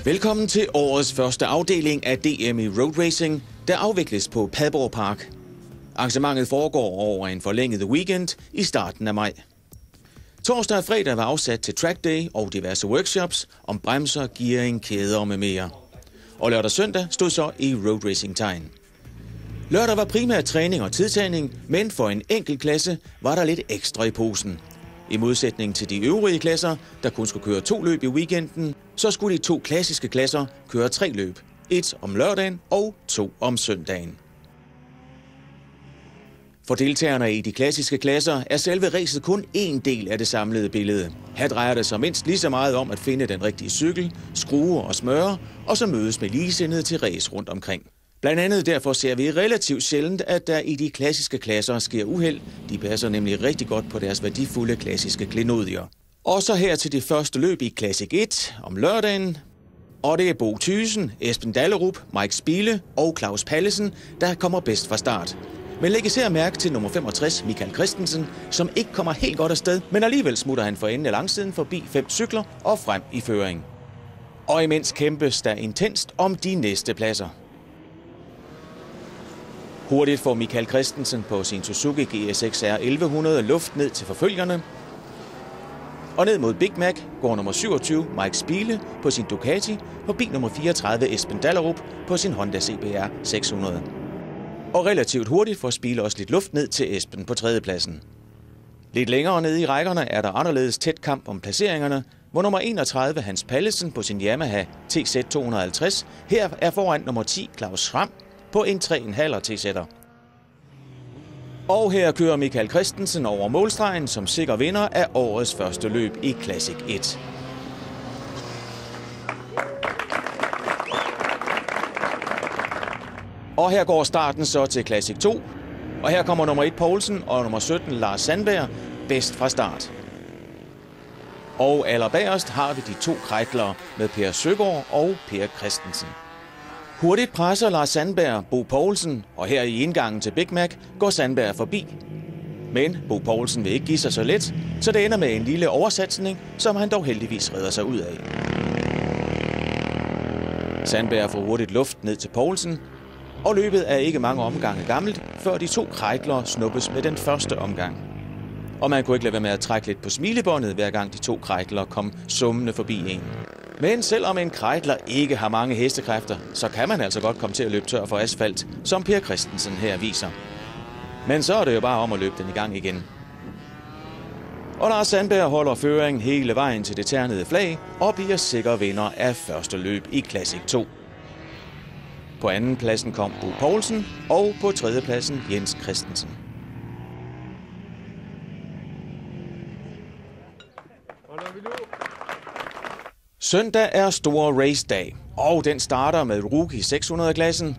Velkommen til årets første afdeling af DM i Road Racing, der afvikles på Padborg Park. Arrangementet foregår over en forlænget weekend i starten af maj. Torsdag og fredag var afsat til track day og diverse workshops om bremser, gearing, kæder med mere. Og lørdag og søndag stod så i road racing tegn. Lørdag var primært træning og tidtagning, men for en enkelt klasse var der lidt ekstra i posen. I modsætning til de øvrige klasser, der kun skulle køre 2 løb i weekenden, så skulle de 2 klassiske klasser køre 3 løb. 1 om lørdagen og 2 om søndagen. For deltagerne i de klassiske klasser er selve racet kun en del af det samlede billede. Her drejer det sig mindst lige så meget om at finde den rigtige cykel, skrue og smøre, og så mødes med ligesindede til race rundt omkring. Blandt andet derfor ser vi relativt sjældent, at der i de klassiske klasser sker uheld. De passer nemlig rigtig godt på deres værdifulde klassiske klenodier. Og så her til det første løb i Classic 1 om lørdagen. Og det er Bo Thyssen, Esben Dallerup, Mike Spiele og Claus Pallesen, der kommer bedst fra start. Men læg især mærke til nummer 65, Michael Christensen, som ikke kommer helt godt afsted, men alligevel smutter han for enden af langsiden forbi 5 cykler og frem i føring. Og imens kæmpes der intenst om de næste pladser. Hurtigt får Michael Christensen på sin Suzuki GSX R 1100 luft ned til forfølgerne. Og ned mod Big Mac går nummer 27 Mike Spiele på sin Ducati forbi nummer 34 Esben Dallerup på sin Honda CBR 600. Og relativt hurtigt får Spiele også lidt luft ned til Esben på 3. pladsen. Lidt længere nede i rækkerne er der anderledes tæt kamp om placeringerne, hvor nummer 31 Hans Pallesen på sin Yamaha TZ 250 her er foran nummer 10 Claus Schramm på en 3,5 TZ'er. Og her kører Michael Christensen over målstregen som sikker vinder af årets første løb i Classic 1. Og her går starten så til Classic 2. Og her kommer nummer 1 Poulsen og nummer 17 Lars Sandberg bedst fra start. Og allerbagerst har vi de 2 krejtlere med Per Søgaard og Per Christensen. Hurtigt presser Lars Sandberg Bo Poulsen, og her i indgangen til Big Mac går Sandberg forbi. Men Bo Poulsen vil ikke give sig så let, så det ender med en lille oversatsning, som han dog heldigvis redder sig ud af. Sandberg får hurtigt luft ned til Poulsen, og løbet er ikke mange omgange gammelt, før de 2 krejtlere snuppes med den første omgang. Og man kunne ikke lade være med at trække lidt på smilebåndet, hver gang de 2 krejtlere kom summende forbi en. Men selvom en krejtler ikke har mange hestekræfter, så kan man altså godt komme til at løbe tør for asfalt, som Per Christensen her viser. Men så er det jo bare om at løbe den i gang igen. Og Lars Sandberg holder føringen hele vejen til det ternede flag og bliver sikker vinder af første løb i Classic 2. På anden pladsen kom Bo Poulsen, og på 3. pladsen Jens Christensen. Søndag er store racedag, og den starter med Rookie 600-klassen.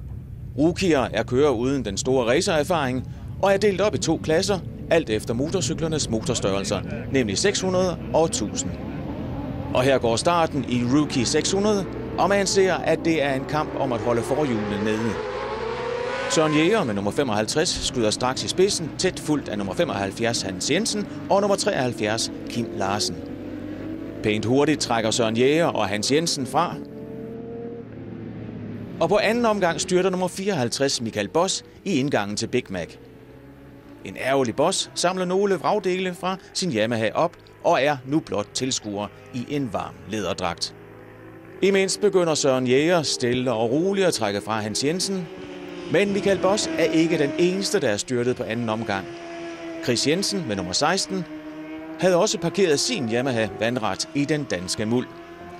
Rookier er kører uden den store racererfaring, og er delt op i 2 klasser, alt efter motorcyklernes motorstørrelser, nemlig 600 og 1000. Og her går starten i Rookie 600, og man ser, at det er en kamp om at holde forhjulene nede. Søren Jæger med nummer 55 skyder straks i spidsen, tæt fulgt af nummer 75 Hans Jensen og nummer 73 Kim Larsen. Pænt hurtigt trækker Søren Jæger og Hans Jensen fra. Og på anden omgang styrter nummer 54 Michael Boss i indgangen til Big Mac. En ærgerlig Boss samler nogle vragdele fra sin Yamaha op og er nu blot tilskuer i en varm læderdragt. Imens begynder Søren Jæger stille og roligt at trække fra Hans Jensen. Men Michael Boss er ikke den eneste, der er styrtet på anden omgang. Chris Jensen med nummer 16 havde også parkeret sin Yamaha vandret i den danske muld.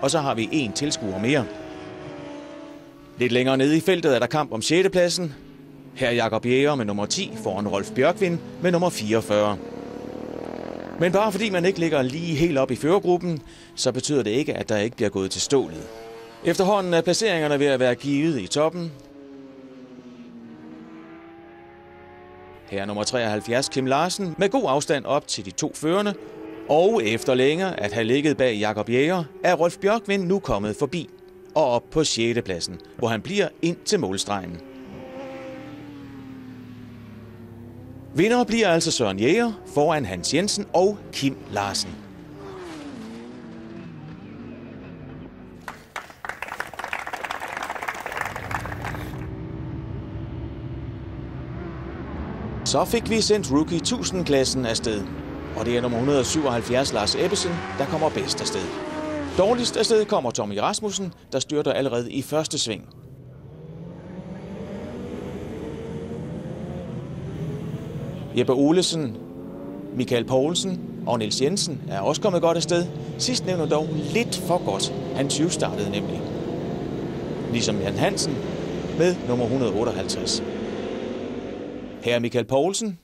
Og så har vi en tilskuer mere. Lidt længere nede i feltet er der kamp om 6. pladsen. Her er Jakob Jæger med nummer 10 foran Rolf Bjørkvind med nummer 44. Men bare fordi man ikke ligger lige helt op i førergruppen, så betyder det ikke, at der ikke bliver gået til stålet. Efterhånden er placeringerne ved at være givet i toppen. Her er nummer 73 Kim Larsen med god afstand op til de 2 førerne. Og efter længe at have ligget bag Jakob Jæger, er Rolf Bjørkvind nu kommet forbi og op på 6. pladsen, hvor han bliver ind til målstregen. Vinder bliver altså Søren Jæger foran Hans Jensen og Kim Larsen. Så fik vi sendt Rookie 1000-klassen afsted. Og det er nummer 177, Lars Ebbesen, der kommer bedst afsted. Dårligst afsted kommer Tommy Rasmussen, der styrter allerede i første sving. Jeppe Olesen, Michael Poulsen og Niels Jensen er også kommet godt afsted. Sidst nævner dog lidt for godt. Han 20-startede nemlig. Ligesom Jan Hansen med nummer 158. Her er Michael Poulsen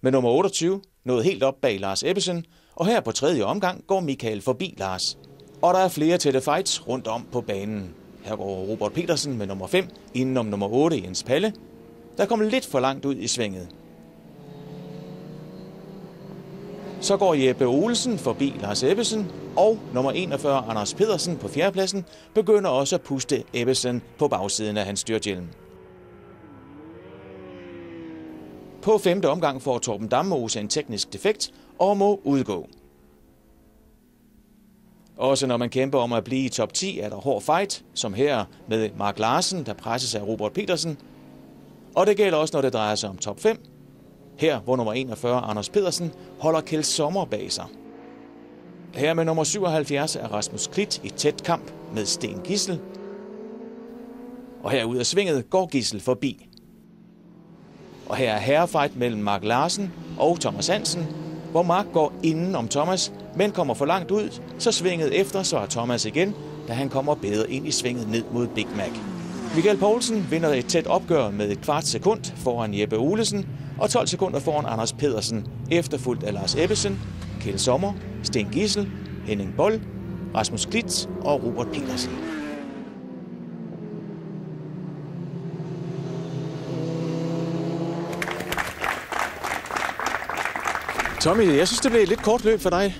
med nummer 28 nået helt op bag Lars Ebbesen, og her på tredje omgang går Michael forbi Lars. Og der er flere tætte fights rundt om på banen. Her går Robert Petersen med nummer 5 indenom nummer 8 Jens Palle, der kommer lidt for langt ud i svinget. Så går Jeppe Olesen forbi Lars Ebbesen, og nummer 41 Anders Pedersen på fjerdepladsen begynder også at puste Ebbesen på bagsiden af hans styrthjelm. På femte omgang får Torben Dammose en teknisk defekt og må udgå. Også når man kæmper om at blive i top 10, er der hård fight, som her med Mark Larsen, der presses af Robert Petersen. Og det gælder også, når det drejer sig om top 5. Her, hvor nummer 41 Anders Pedersen holder Kjeld Sommer bag sig. Her med nummer 77 er Rasmus Klit i tæt kamp med Sten Gissel. Og her ud af svinget går Gissel forbi. Og her er herrefight mellem Mark Larsen og Thomas Hansen, hvor Mark går inden om Thomas, men kommer for langt ud, så svinget efter svarer Thomas igen, da han kommer bedre ind i svinget ned mod Big Mac. Michael Poulsen vinder et tæt opgør med et kvart sekund foran Jeppe Olesen, og 12 sekunder foran Anders Pedersen, efterfulgt af Lars Ebbesen, Kjeld Sommer, Sten Gissel, Henning Boll, Rasmus Klit og Robert Petersen. Tommy, jeg synes, det blev et lidt kort løb for dig.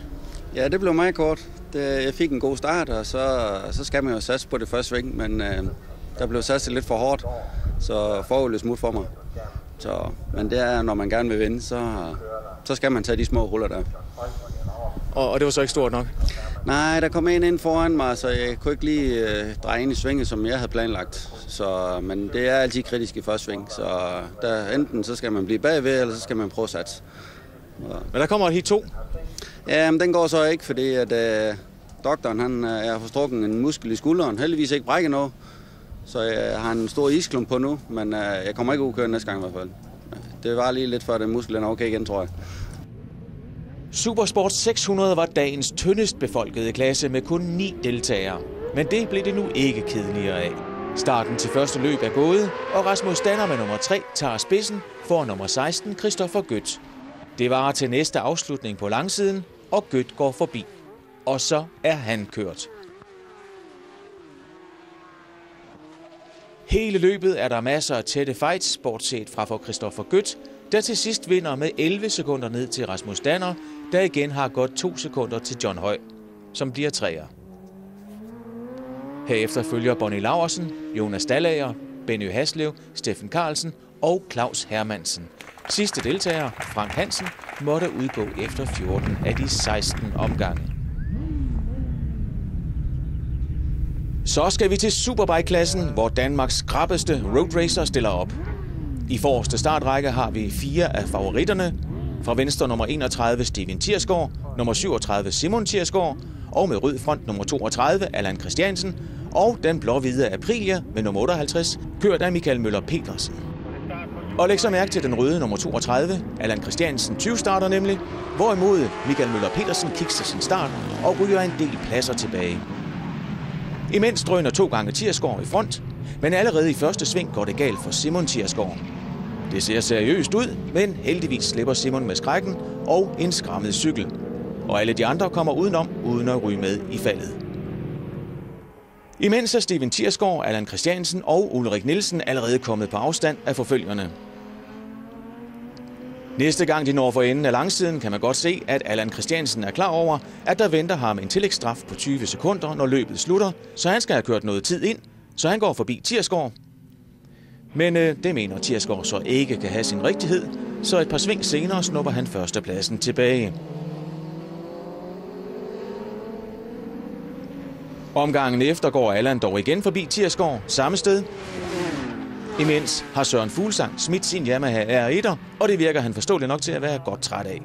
Ja, det blev meget kort. Jeg fik en god start, og så skal man jo satse på det første sving, men der blev satset lidt for hårdt, så forholdet smut for mig. Men det er, når man gerne vil vinde, så skal man tage de små ruller der. Og det var så ikke stort nok? Nej, der kom en ind foran mig, så jeg kunne ikke lige dreje ind i svinget, som jeg havde planlagt. Men det er altid kritisk i første sving, så enten så skal man blive bagved, eller så skal man prøve at satse. Men der kommer et hit 2. Ja, men den går så ikke, fordi at doktoren han er forstrukket en muskel i skulderen. Heldigvis ikke brækket noget, så jeg har en stor isklump på nu, men jeg kommer ikke ud at køre næste gang i hvert fald. Det var lige lidt før den muskel er okay igen, tror jeg. Supersport 600 var dagens tyndest befolkede klasse med kun 9 deltagere. Men det blev det nu ikke kedeligere af. Starten til første løb er gået, og Rasmus Danner med nummer 3 tager spidsen for nummer 16 Christoffer Gødt. Det varer til næste afslutning på langsiden, og Gødt går forbi. Og så er han kørt. Hele løbet er der masser af tætte fights, bortset fra for Christoffer Gødt, der til sidst vinder med 11 sekunder ned til Rasmus Danner, der igen har godt 2 sekunder til John Høj, som bliver træer. Herefter følger Bonnie Laursen, Jonas Dallager, Benny Haslev, Steffen Carlsen og Claus Hermansen. Sidste deltager, Frank Hansen, måtte udgå efter 14 af de 16 omgange. Så skal vi til Superbike-klassen, hvor Danmarks skrappeste roadracer stiller op. I forreste startrække har vi 4 af favoritterne. Fra venstre nummer 31 Steven Thiersgaard, nummer 37 Simon Thiersgaard og med rød front nummer 32 Allan Christiansen og den blå-hvide Aprilia med nummer 58 kørt af Michael Møller Petersen. Og læg så mærke til den røde nummer 32, Allan Christiansen 20 starter nemlig, hvorimod Michael Møller Petersen kikser sin start og ryger en del pladser tilbage. Imens drøner 2 gange Thiersgaard i front, men allerede i første sving går det galt for Simon Thiersgaard. Det ser seriøst ud, men heldigvis slipper Simon med skrækken og en skrammet cykel. Og alle de andre kommer udenom, uden at ryge med i faldet. Imens er Steven Thiersgaard, Allan Christiansen og Ulrik Nielsen allerede kommet på afstand af forfølgerne. Næste gang de når for enden af langsiden, kan man godt se, at Allan Christiansen er klar over, at der venter ham en tillægsstraf på 20 sekunder, når løbet slutter, så han skal have kørt noget tid ind, så han går forbi Thiersgaard. Men det mener Thiersgaard så ikke kan have sin rigtighed, så et par sving senere snupper han førstepladsen tilbage. Omgangen efter går Allan dog igen forbi Thiersgaard samme sted. Imens har Søren Fuglsang smidt sin Yamaha R1'er, og det virker han forståeligt nok til at være godt træt af.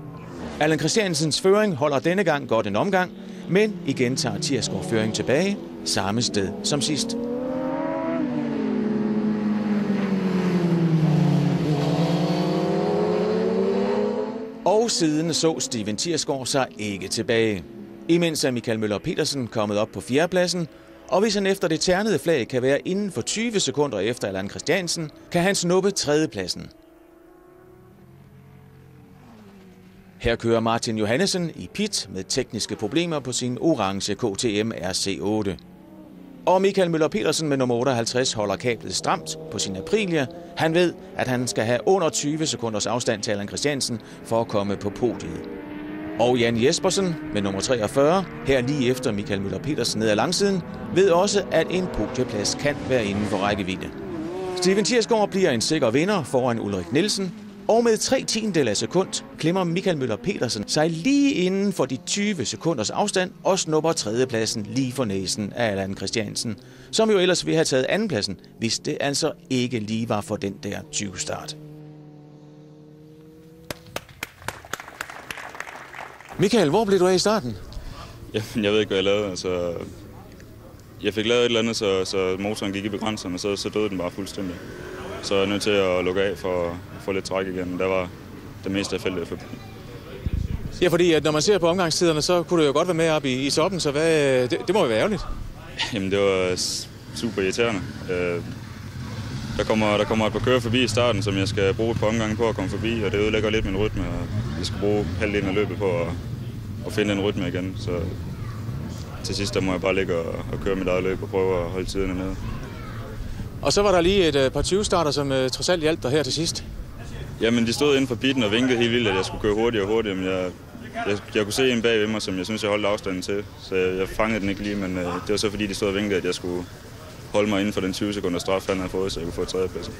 Allan Christiansens føring holder denne gang godt en omgang, men igen tager Thirsgaard føring tilbage, samme sted som sidst. Og siden så Steven Thirsgaard sig ikke tilbage. Imens er Michael Møller Petersen kommet op på 4. pladsen, og hvis han efter det ternede flag kan være inden for 20 sekunder efter Allan Christiansen, kan han snuppe 3. pladsen. Her kører Martin Johannesen i pit med tekniske problemer på sin orange KTM RC8. Og Michael Møller Petersen med nummer 58 holder kablet stramt på sin Aprilia. Han ved, at han skal have under 20 sekunders afstand til Allan Christiansen for at komme på podiet. Og Jan Jespersen med nummer 43, her lige efter Michael Møller Petersen ned ad langsiden, ved også, at en podieplads kan være inden for rækkevidde. Steven Thirsgaard bliver en sikker vinder foran Ulrik Nielsen, og med 0,3 sekund klemmer Michael Møller Petersen sig lige inden for de 20 sekunders afstand og snupper 3. pladsen lige for næsen af Allan Christiansen, som jo ellers ville have taget 2. pladsen, hvis det altså ikke lige var for den der 20-start. Michael, hvor blev du af i starten? Jamen, jeg ved ikke, hvad jeg lavede. Altså, jeg fik lavet et eller andet, så motoren gik i begrænseren, og så døde den bare fuldstændig. Så jeg er nødt til at lukke af for at få lidt træk igen. Der var det meste af feltet forbi. Ja, fordi at når man ser på omgangstiderne, så kunne du jo godt være med op i toppen, så det må jo være ærgerligt. Jamen, det var super irriterende. Der kommer et par kører forbi i starten, som jeg skal bruge et par omgange på at komme forbi, og det ødelægger lidt min rytme, og jeg skal bruge halvdelen af løbet på at finde en rytme igen. Så til sidst der må jeg bare ligge og køre mit eget løb og prøve at holde tiderne nede. Og så var der lige et par 20-starter, som trods alt hjalp dig her til sidst. Jamen, de stod inden for pitten og vinkede helt vildt, at jeg skulle køre hurtigere, men jeg kunne se en bag ved mig, som jeg synes, jeg holdt afstanden til. Så jeg fangede den ikke lige, men det var så fordi, de stod og vinkede, at jeg skulle holde mig inden for den 20 sekunder straf, han havde fået, så jeg kunne få 3. pladsen.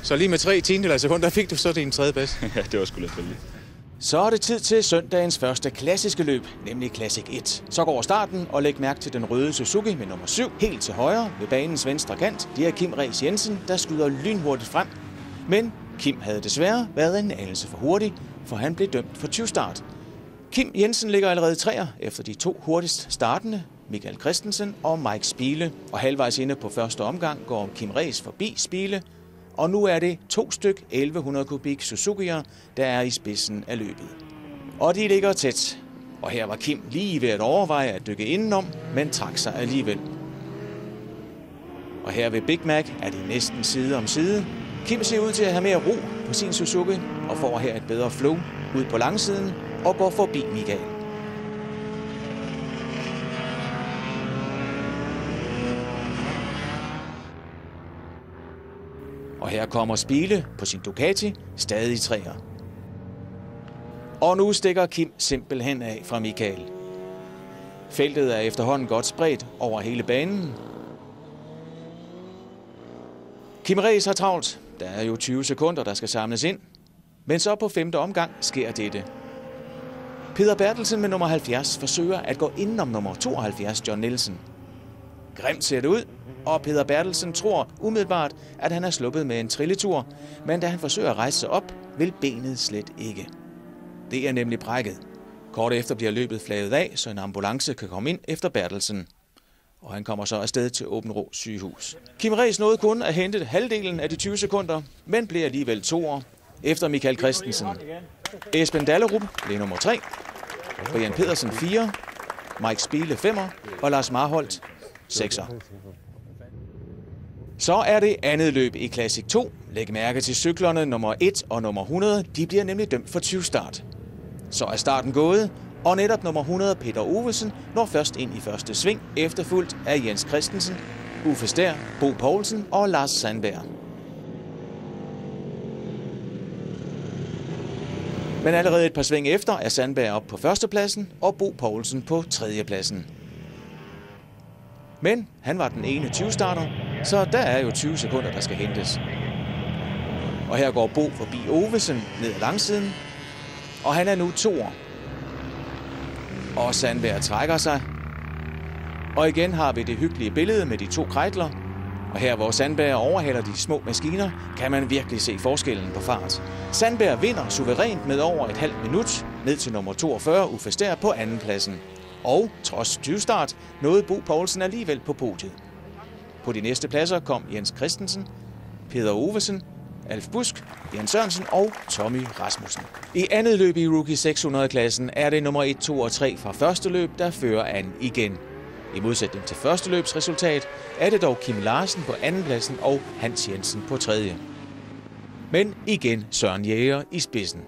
Så lige med 0,3 sekunder, der fik du så din 3. plads? Ja, det var sgu lidt heldigt. Så er det tid til søndagens første klassiske løb, nemlig Classic 1. Så går starten, og læg mærke til den røde Suzuki med nummer 7, helt til højre ved banens venstre kant. Det er Kim Rees Jensen, der skyder lynhurtigt frem. Men Kim havde desværre været en anelse for hurtig, for han blev dømt for 20-start. Kim Jensen ligger allerede 3'er efter de 2 hurtigst startende, Michael Christensen og Mike Spiele. Og halvvejs inde på første omgang går Kim Rees forbi Spiele. Og nu er det 2 styk 1100 kubik Suzuki'er, der er i spidsen af løbet. Og de ligger tæt. Og her var Kim lige ved at overveje at dykke indenom, men trak sig alligevel. Og her ved Big Mac er de næsten side om side. Kim ser ud til at have mere ro på sin Suzuki og får her et bedre flow ud på langsiden og går forbi Michael. Og her kommer Spiele på sin Ducati, stadig 3'er. Og nu stikker Kim simpelthen af fra Michael. Feltet er efterhånden godt spredt over hele banen. Kim Rees har travlt. Der er jo 20 sekunder, der skal samles ind. Men så på 5. omgang sker dette. Peter Bertelsen med nummer 70 forsøger at gå indenom nummer 72, John Nielsen. Grimt ser det ud, og Peter Bertelsen tror umiddelbart, at han er sluppet med en trilletur, men da han forsøger at rejse sig op, vil benet slet ikke. Det er nemlig brækket. Kort efter bliver løbet flaget af, så en ambulance kan komme ind efter Bertelsen. Og han kommer så afsted til Åben Rå sygehus. Kim Rees nåede kun at hente halvdelen af de 20 sekunder, men blev alligevel 2'er efter Michael Christensen. Esben Dallerup blev nummer 3, Brian Pedersen 4, Mike Spiele 5'er og Lars Marholt 6'er. Så er det andet løb i Classic 2. Læg mærke til cyklerne nummer 1 og nummer 100. De bliver nemlig dømt for 20-start. Så er starten gået, og netop nummer 100 Peter Ovesen når først ind i første sving, efterfulgt af Jens Christensen, Uffe Stær, Bo Poulsen og Lars Sandberg. Men allerede et par sving efter er Sandberg op på førstepladsen og Bo Poulsen på 3. pladsen. Men han var den ene 20-starter, så der er jo 20 sekunder, der skal hentes. Og her går Bo forbi Ovesen ned ad langsiden, og han er nu 2'er. Og Sandberg trækker sig. Og igen har vi det hyggelige billede med de 2 Kreidler. Og her, hvor Sandberg overhaler de små maskiner, kan man virkelig se forskellen på fart. Sandberg vinder suverænt med over et halvt minut, ned til nummer 42 Uffe Stær på andenpladsen. Og trods 20 start nåede Bo Poulsen alligevel på podiet. På de næste pladser kom Jens Christensen, Peter Ovesen, Alf Busk, Jens Sørensen og Tommy Rasmussen. I andet løb i Rookie 600-klassen er det nummer 1, 2 og 3 fra første løb, der fører an igen. I modsætning til første løbsresultat er det dog Kim Larsen på andenpladsen og Hans Jensen på tredje. Men igen Søren Jæger i spidsen.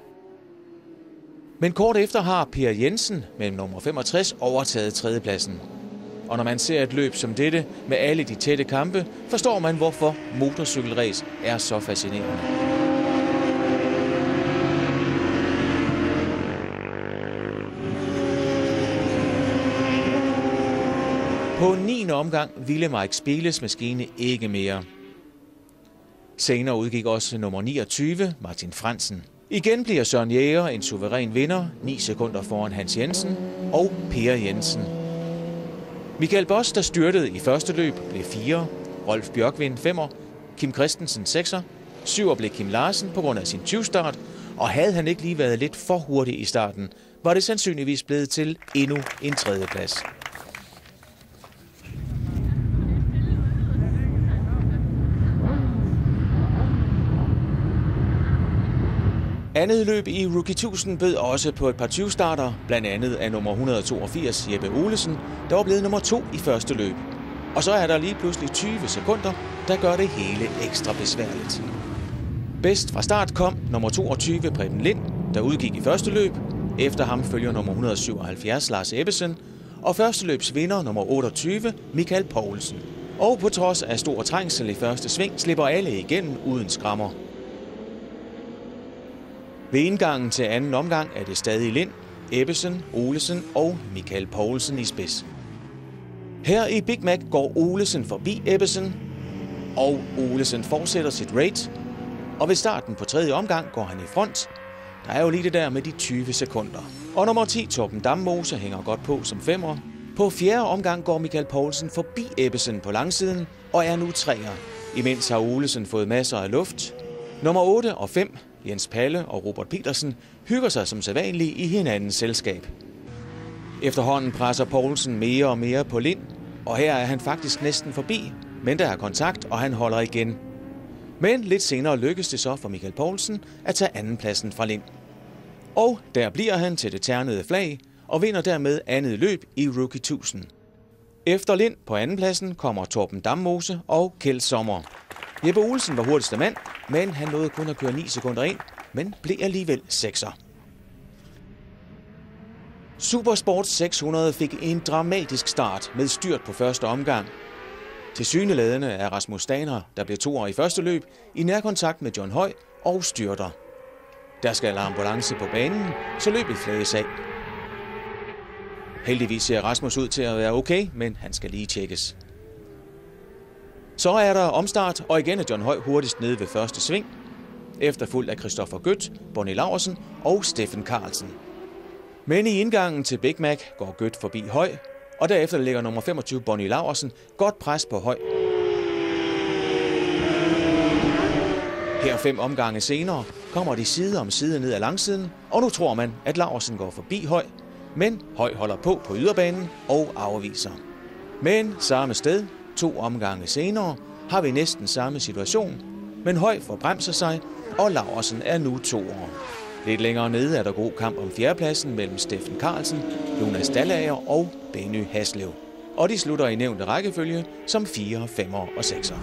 Men kort efter har Per Jensen med nummer 65 overtaget tredjepladsen. Og når man ser et løb som dette med alle de tætte kampe, forstår man, hvorfor motorcykelræs er så fascinerende. På 9. omgang ville Mike Spieles maskine ikke mere. Senere udgik også nummer 29, Martin Fransen. Igen bliver Søren Jæger en suveræn vinder, 9 sekunder foran Hans Jensen og Per Jensen. Michael Boss, der styrtede i første løb, blev 4, Rolf Bjørkvind 5'er, Kim Christensen 6'er, 7'er blev Kim Larsen på grund af sin 20-start, og havde han ikke lige været lidt for hurtig i starten, var det sandsynligvis blevet til endnu en tredjeplads. Andet løb i Rookie 1000 bød også på et par 20-starter, blandt andet af nummer 182 Jeppe Olesen, der var blevet nummer 2 i første løb. Og så er der lige pludselig 20 sekunder, der gør det hele ekstra besværligt. Bedst fra start kom nummer 22 Preben Lind, der udgik i første løb. Efter ham følger nummer 177 Lars Ebbesen, og første løbs vinder nummer 28 Michael Poulsen. Og på trods af stor trængsel i første sving, slipper alle igennem uden skrammer. Ved indgangen til anden omgang er det stadig Lind, Ebbesen, Olesen og Michael Poulsen i spids. Her i Big Mac går Olesen forbi Ebbesen, og Olesen fortsætter sit raid. Og ved starten på tredje omgang går han i front. Der er jo lige det der med de 20 sekunder. Og nummer 10, Torben Dammose, hænger godt på som 5'er. På fjerde omgang går Michael Poulsen forbi Ebbesen på langsiden og er nu 3'er. Imens har Olesen fået masser af luft. Nummer 8 og 5, Jens Palle og Robert Petersen, hygger sig som sædvanligt i hinandens selskab. Efterhånden presser Poulsen mere og mere på Lind, og her er han faktisk næsten forbi, men der er kontakt, og han holder igen. Men lidt senere lykkes det så for Michael Poulsen at tage andenpladsen fra Lind. Og der bliver han til det ternede flag, og vinder dermed andet løb i Rookie 1000. Efter Lind på andenpladsen kommer Torben Dammose og Kjeld Sommer. Jeppe Olsen var hurtigste mand, men han nåede kun at køre 9 sekunder ind, men blev alligevel 6'er. Supersport 600 fik en dramatisk start med styrt på første omgang. Tilsyneladende er Rasmus Staner, der blev 2'er i første løb, i nærkontakt med John Høj og styrter. Der skal ambulance på banen, så løbet flages af. Heldigvis ser Rasmus ud til at være okay, men han skal lige tjekkes. Så er der omstart, og igen er John Høj hurtigst nede ved første sving, efterfulgt af Christoffer Gødt, Bonnie Laursen og Steffen Carlsen. Men i indgangen til Big Mac går Gødt forbi Høj, og derefter lægger nummer 25 Bonnie Laursen godt pres på Høj. Her 5 omgange senere kommer de side om side ned ad langsiden, og nu tror man, at Laursen går forbi Høj, men Høj holder på yderbanen og afviser. Men samme sted, 2 omgange senere, har vi næsten samme situation, men Høj forbremser sig, og Laursen er nu 2'er. Lidt længere nede er der god kamp om fjerdepladsen mellem Steffen Carlsen, Jonas Dallager og Benny Haslev. Og de slutter i nævnte rækkefølge som 4, 5'er og 6'er.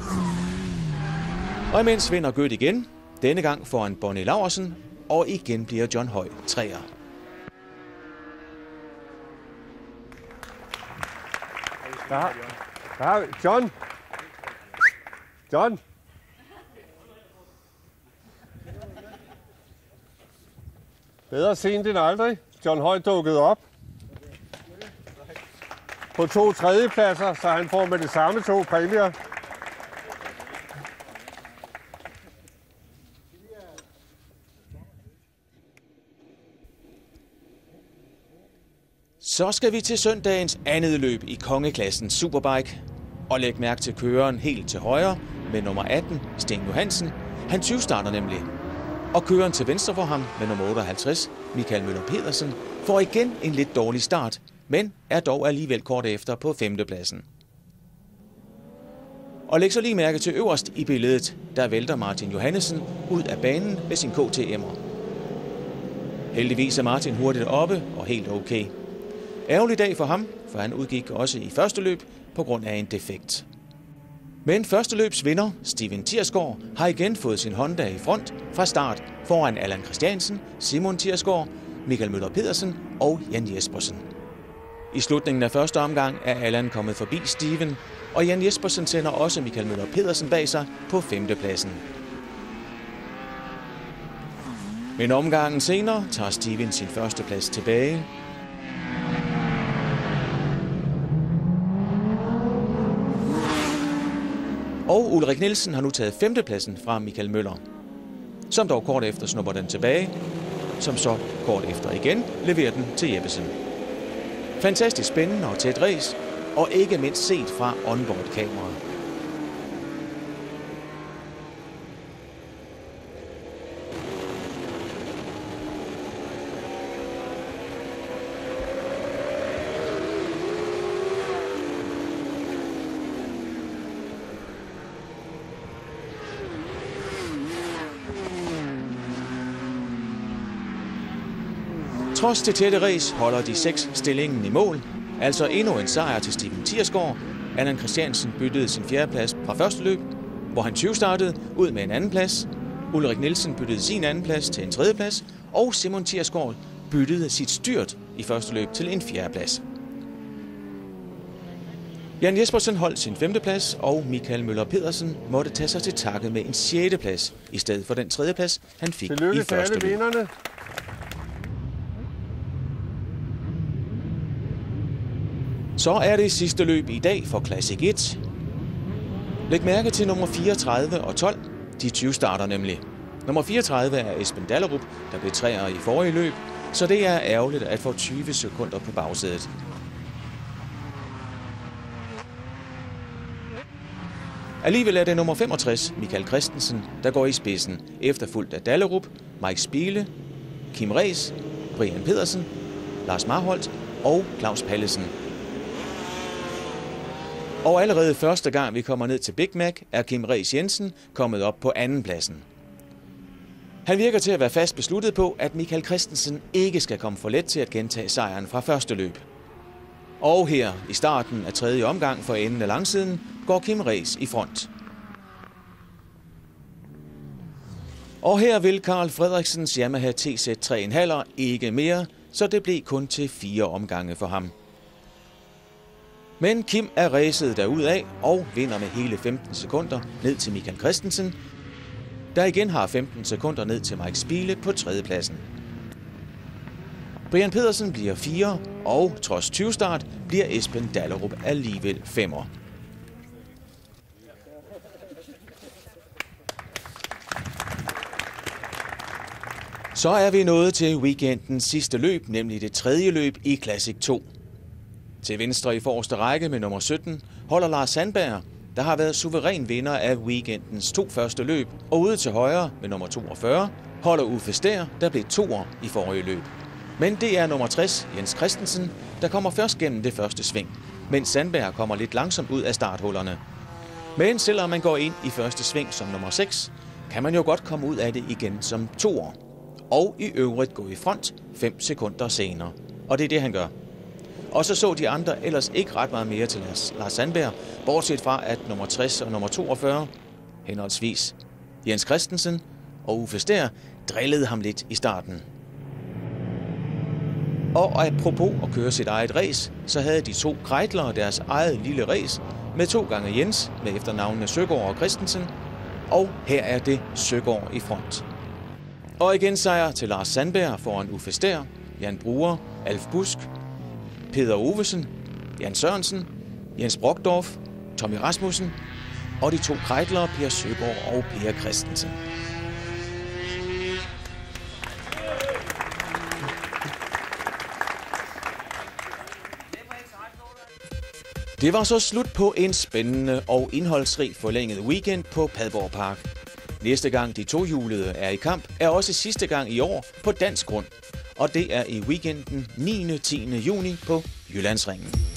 Og imens vinder Gødt igen, denne gang foran Bonnie Laursen, og igen bliver John Høj 3'er. John! John! Bedre sent end aldrig. John Høj dukkede op på 2 tredjepladser, så han får med det samme 2 præmier. Så skal vi til søndagens andet løb i kongeklassen Superbike. Og læg mærke til køreren helt til højre med nummer 18, Sten Johansen. Han 20-starter nemlig. Og køreren til venstre for ham med nummer 58, Michael Møller Pedersen, får igen en lidt dårlig start, men er dog alligevel kort efter på 5. pladsen. Og læg så lige mærke til øverst i billedet, der vælter Martin Johannesen ud af banen med sin KTM'er. Heldigvis er Martin hurtigt oppe og helt okay. Ærgerlig dag for ham, for han udgik også i første løb på grund af en defekt. Men første løbs vinder, Steven Thiersgaard, har igen fået sin Honda i front fra start foran Allan Christiansen, Simon Thiersgaard, Michael Møller Pedersen og Jan Jespersen. I slutningen af første omgang er Allan kommet forbi Steven, og Jan Jespersen sender også Michael Møller Pedersen bag sig på 5. pladsen. Men omgangen senere tager Steven sin første plads tilbage. Og Ulrik Nielsen har nu taget 5. pladsen fra Michael Møller, som dog kort efter snupper den tilbage, som så kort efter igen leverer den til Jeppesen. Fantastisk spændende og tæt race, og ikke mindst set fra onboard-kameraet. Trods det tætte race holder de 6 stillingen i mål. Altså endnu en sejr til Steven Thiersgaard. Allan Christiansen byttede sin 4. plads fra første løb, hvor han 20-startede ud med en 2. plads. Ulrik Nielsen byttede sin 2. plads til en 3. plads. Og Simon Thiersgaard byttede sit styrt i første løb til en 4. plads. Jan Jespersen holdt sin 5. plads, og Michael Møller Pedersen måtte tage sig til takke med en 6. plads, i stedet for den 3. plads, han fik i første løb. Så er det sidste løb i dag for Classic 1. Læg mærke til nummer 34 og 12. De 20 starter nemlig. Nummer 34 er Esben Dallerup, der blev 3'er i forrige løb, så det er ærgerligt at få 20 sekunder på bagsædet. Alligevel er det nummer 65, Michael Christensen, der går i spidsen, efterfulgt af Dallerup, Mike Spiele, Kim Rees, Brian Pedersen, Lars Marholt og Claus Pallesen. Og allerede første gang vi kommer ned til Big Mac, er Kim Rees Jensen kommet op på 2. pladsen. Han virker til at være fast besluttet på, at Michael Christensen ikke skal komme for let til at gentage sejren fra første løb. Og her i starten af 3. omgang for enden af langsiden går Kim Rees i front. Og her vil Carl Fredriksens Yamaha TZ 3,5 ikke mere, så det blev kun til 4 omgange for ham. Men Kim er racet derudad og vinder med hele 15 sekunder ned til Michael Christensen, der igen har 15 sekunder ned til Mike Spiele på 3. pladsen. Brian Pedersen bliver 4, og trods 20 start bliver Esben Dallerup alligevel 5'er. Så er vi nået til weekendens sidste løb, nemlig det 3. løb i Classic 2. Til venstre i forreste række med nummer 17 holder Lars Sandberg, der har været suveræn vinder af weekendens 2 første løb, og ude til højre med nummer 42 holder Uffe Stær, der blev 2'er i forrige løb. Men det er nummer 60, Jens Christensen, der kommer først gennem det første sving, mens Sandberg kommer lidt langsomt ud af starthullerne. Men selvom man går ind i første sving som nummer 6, kan man jo godt komme ud af det igen som 2'er. Og i øvrigt gå i front 5 sekunder senere. Og det er det, han gør. Og så de andre ellers ikke ret meget mere til Lars Sandberg, bortset fra at nummer 60 og nummer 42, henholdsvis Jens Christensen og Uffe Stær, drillede ham lidt i starten. Og apropos at køre sit eget race, så havde de 2 Kreitlere deres eget lille race med 2 gange Jens med efternavnene Søgaard og Christensen, og her er det Søgaard i front. Og igen sejr til Lars Sandberg foran Uffe Stær, Jan Bruer, Alf Busk, Peter Ovesen, Jan Sørensen, Jens Brockdorf, Tommy Rasmussen og de 2 Kreitlere, Per Søgaard og Per Christensen. Det var så slut på en spændende og indholdsrig forlænget weekend på Padborg Park. Næste gang de tohjulede er i kamp, er også sidste gang i år på dansk grund. Og det er i weekenden 9. og 10. juni på Jyllandsringen.